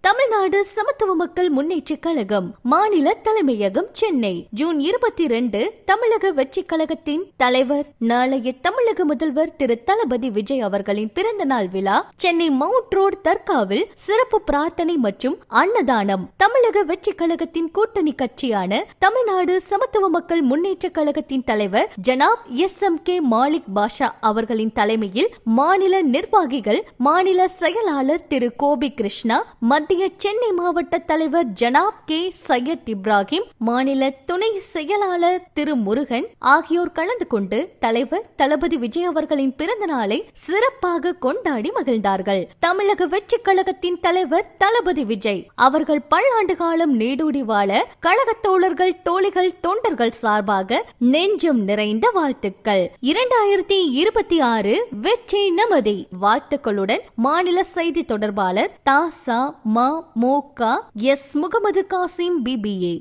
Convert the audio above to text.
தமிழ்நாடு சமத்துவ மக்கள் முன்னேற்ற கழகம் மாநில தலைமையகம் சென்னை ஜூன் 22 தமிழக வெற்றி கழகத்தின் தலைவர் நாளைய தமிழக முதல்வர் திரு தளபதி விஜய் அவர்களின் பிறந்த நாள் விழா சென்னை மவுண்ட் ரோடு தர்காவில் சிறப்பு பிரார்த்தனை மற்றும் அன்னதானம். தமிழக வெற்றி கழகத்தின் கூட்டணி கட்சியான தமிழ்நாடு சமத்துவ மக்கள் முன்னேற்ற கழகத்தின் தலைவர் ஜனாப் SMK மாலிக் பாஷா அவர்களின் தலைமையில் மாநில நிர்வாகிகள், மாநில செயலாளர் திரு கோபி கிருஷ்ணா, மத்திய சென்னை மாவட்ட தலைவர் ஜனாப் K சையத் இப்ராஹிம், மாநில துணை செயலாளர் திரு முருகன் ஆகியோர் கலந்து கொண்டு தலைவர் தளபதி விஜய் அவர்களின் பிறந்த நாளை சிறப்பாக கொண்டாடி மகிழ்ந்தார்கள். தமிழக வெற்றி கழகத்தின் தலைவர் தளபதி விஜய் அவர்கள் பல்லாண்டு காலம் நீடூடி வாழ கழக தோழர்கள், தோழிகள், தொண்டர்கள் சார்பாக நெஞ்சம் நிறைந்த வாழ்த்துக்கள். 2026 வெற்றி நமதே. வாழ்த்துக்களுடன் மாநில செய்தி தொடர்பாளர் தாசா மா மோகா எஸ் முகமது காசிம் BBA.